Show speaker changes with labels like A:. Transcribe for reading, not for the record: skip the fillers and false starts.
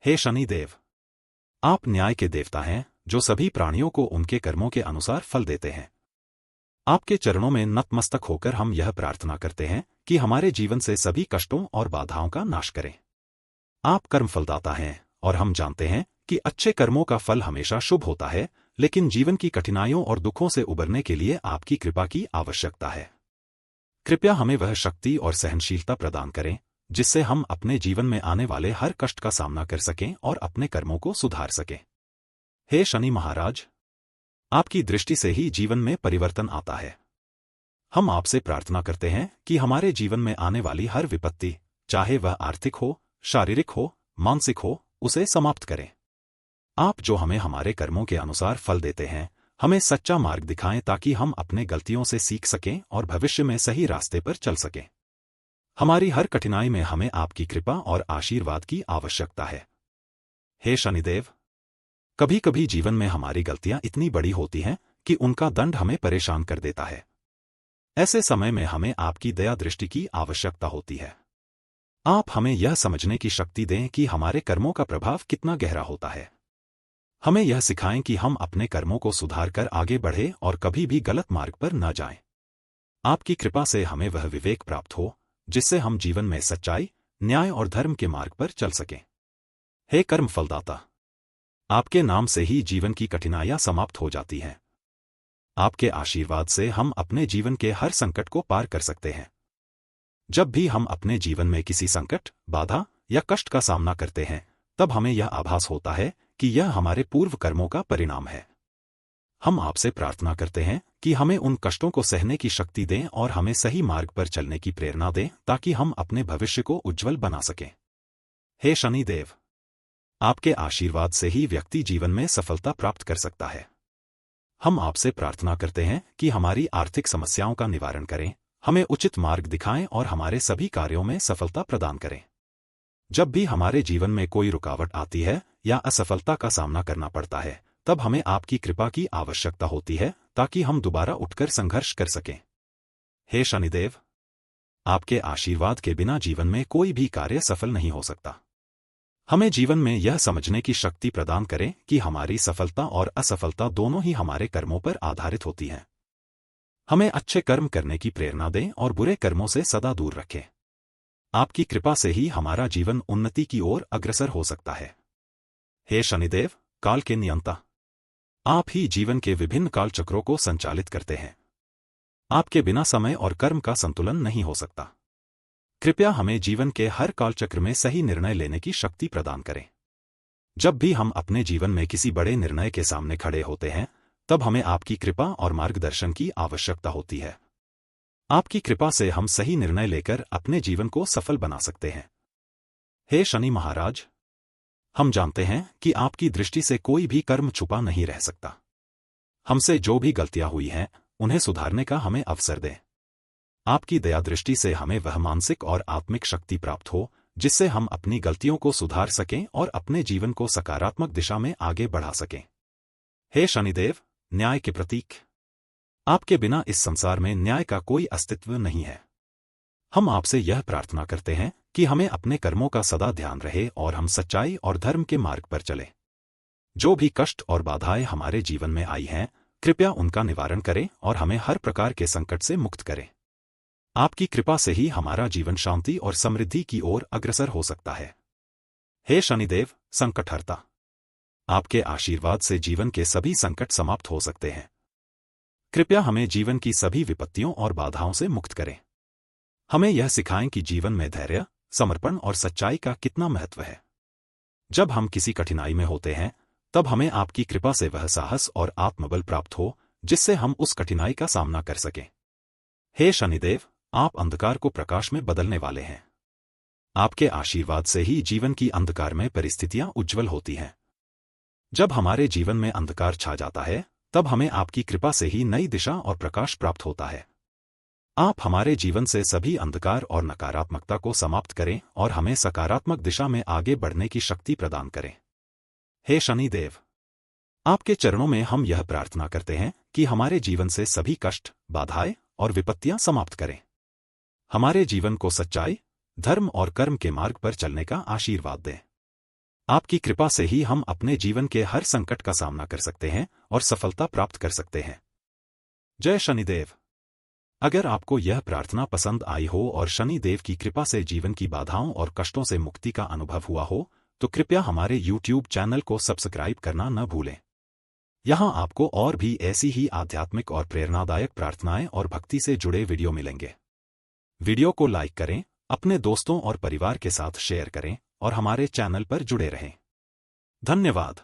A: हे शनिदेव, आप न्याय के देवता हैं जो सभी प्राणियों को उनके कर्मों के अनुसार फल देते हैं। आपके चरणों में नतमस्तक होकर हम यह प्रार्थना करते हैं कि हमारे जीवन से सभी कष्टों और बाधाओं का नाश करें। आप कर्म फलदाता हैं और हम जानते हैं कि अच्छे कर्मों का फल हमेशा शुभ होता है, लेकिन जीवन की कठिनाइयों और दुखों से उबरने के लिए आपकी कृपा की आवश्यकता है। कृपया हमें वह शक्ति और सहनशीलता प्रदान करें जिससे हम अपने जीवन में आने वाले हर कष्ट का सामना कर सकें और अपने कर्मों को सुधार सकें। हे शनि महाराज, आपकी दृष्टि से ही जीवन में परिवर्तन आता है। हम आपसे प्रार्थना करते हैं कि हमारे जीवन में आने वाली हर विपत्ति, चाहे वह आर्थिक हो, शारीरिक हो, मानसिक हो, उसे समाप्त करें। आप जो हमें हमारे कर्मों के अनुसार फल देते हैं, हमें सच्चा मार्ग दिखाएं ताकि हम अपने गलतियों से सीख सकें और भविष्य में सही रास्ते पर चल सकें। हमारी हर कठिनाई में हमें आपकी कृपा और आशीर्वाद की आवश्यकता है। हे शनिदेव, कभी कभी जीवन में हमारी गलतियां इतनी बड़ी होती हैं कि उनका दंड हमें परेशान कर देता है। ऐसे समय में हमें आपकी दया दृष्टि की आवश्यकता होती है। आप हमें यह समझने की शक्ति दें कि हमारे कर्मों का प्रभाव कितना गहरा होता है। हमें यह सिखाएं कि हम अपने कर्मों को सुधार कर आगे बढ़े और कभी भी गलत मार्ग पर न जाएं। आपकी कृपा से हमें वह विवेक प्राप्त हो जिससे हम जीवन में सच्चाई, न्याय और धर्म के मार्ग पर चल सकें। हे कर्म फलदाता, आपके नाम से ही जीवन की कठिनाइयां समाप्त हो जाती हैं। आपके आशीर्वाद से हम अपने जीवन के हर संकट को पार कर सकते हैं। जब भी हम अपने जीवन में किसी संकट, बाधा या कष्ट का सामना करते हैं, तब हमें यह आभास होता है कि यह हमारे पूर्व कर्मों का परिणाम है। हम आपसे प्रार्थना करते हैं कि हमें उन कष्टों को सहने की शक्ति दें और हमें सही मार्ग पर चलने की प्रेरणा दें ताकि हम अपने भविष्य को उज्जवल बना सकें। हे शनिदेव, आपके आशीर्वाद से ही व्यक्ति जीवन में सफलता प्राप्त कर सकता है। हम आपसे प्रार्थना करते हैं कि हमारी आर्थिक समस्याओं का निवारण करें, हमें उचित मार्ग दिखाएं और हमारे सभी कार्यों में सफलता प्रदान करें। जब भी हमारे जीवन में कोई रुकावट आती है या असफलता का सामना करना पड़ता है, तब हमें आपकी कृपा की आवश्यकता होती है ताकि हम दोबारा उठकर संघर्ष कर सकें। हे शनिदेव, आपके आशीर्वाद के बिना जीवन में कोई भी कार्य सफल नहीं हो सकता। हमें जीवन में यह समझने की शक्ति प्रदान करें कि हमारी सफलता और असफलता दोनों ही हमारे कर्मों पर आधारित होती हैं। हमें अच्छे कर्म करने की प्रेरणा दें और बुरे कर्मों से सदा दूर रखें। आपकी कृपा से ही हमारा जीवन उन्नति की ओर अग्रसर हो सकता है। हे शनिदेव, काल के नियंता, आप ही जीवन के विभिन्न काल चक्रों को संचालित करते हैं। आपके बिना समय और कर्म का संतुलन नहीं हो सकता। कृपया हमें जीवन के हर काल चक्र में सही निर्णय लेने की शक्ति प्रदान करें। जब भी हम अपने जीवन में किसी बड़े निर्णय के सामने खड़े होते हैं, तब हमें आपकी कृपा और मार्गदर्शन की आवश्यकता होती है। आपकी कृपा से हम सही निर्णय लेकर अपने जीवन को सफल बना सकते हैं। हे शनि महाराज, हम जानते हैं कि आपकी दृष्टि से कोई भी कर्म छुपा नहीं रह सकता। हमसे जो भी गलतियां हुई हैं, उन्हें सुधारने का हमें अवसर दें। आपकी दया दृष्टि से हमें वह मानसिक और आत्मिक शक्ति प्राप्त हो जिससे हम अपनी गलतियों को सुधार सकें और अपने जीवन को सकारात्मक दिशा में आगे बढ़ा सकें। हे शनिदेव, न्याय के प्रतीक, आपके बिना इस संसार में न्याय का कोई अस्तित्व नहीं है। हम आपसे यह प्रार्थना करते हैं कि हमें अपने कर्मों का सदा ध्यान रहे और हम सच्चाई और धर्म के मार्ग पर चलें। जो भी कष्ट और बाधाएं हमारे जीवन में आई हैं, कृपया उनका निवारण करें और हमें हर प्रकार के संकट से मुक्त करें। आपकी कृपा से ही हमारा जीवन शांति और समृद्धि की ओर अग्रसर हो सकता है। हे शनिदेव, संकटहर्ता, आपके आशीर्वाद से जीवन के सभी संकट समाप्त हो सकते हैं। कृपया हमें जीवन की सभी विपत्तियों और बाधाओं से मुक्त करें। हमें यह सिखाएं कि जीवन में धैर्य, समर्पण और सच्चाई का कितना महत्व है। जब हम किसी कठिनाई में होते हैं, तब हमें आपकी कृपा से वह साहस और आत्मबल प्राप्त हो जिससे हम उस कठिनाई का सामना कर सकें। हे शनिदेव, आप अंधकार को प्रकाश में बदलने वाले हैं। आपके आशीर्वाद से ही जीवन की अंधकारमय परिस्थितियां उज्जवल होती हैं। जब हमारे जीवन में अंधकार छा जाता है, तब हमें आपकी कृपा से ही नई दिशा और प्रकाश प्राप्त होता है। आप हमारे जीवन से सभी अंधकार और नकारात्मकता को समाप्त करें और हमें सकारात्मक दिशा में आगे बढ़ने की शक्ति प्रदान करें। हे शनिदेव, आपके चरणों में हम यह प्रार्थना करते हैं कि हमारे जीवन से सभी कष्ट, बाधाएं और विपत्तियां समाप्त करें। हमारे जीवन को सच्चाई, धर्म और कर्म के मार्ग पर चलने का आशीर्वाद दें। आपकी कृपा से ही हम अपने जीवन के हर संकट का सामना कर सकते हैं और सफलता प्राप्त कर सकते हैं। जय शनिदेव। अगर आपको यह प्रार्थना पसंद आई हो और शनिदेव की कृपा से जीवन की बाधाओं और कष्टों से मुक्ति का अनुभव हुआ हो, तो कृपया हमारे YouTube चैनल को सब्सक्राइब करना न भूलें। यहाँ आपको और भी ऐसी ही आध्यात्मिक और प्रेरणादायक प्रार्थनाएं और भक्ति से जुड़े वीडियो मिलेंगे। वीडियो को लाइक करें, अपने दोस्तों और परिवार के साथ शेयर करें और हमारे चैनल पर जुड़े रहें। धन्यवाद।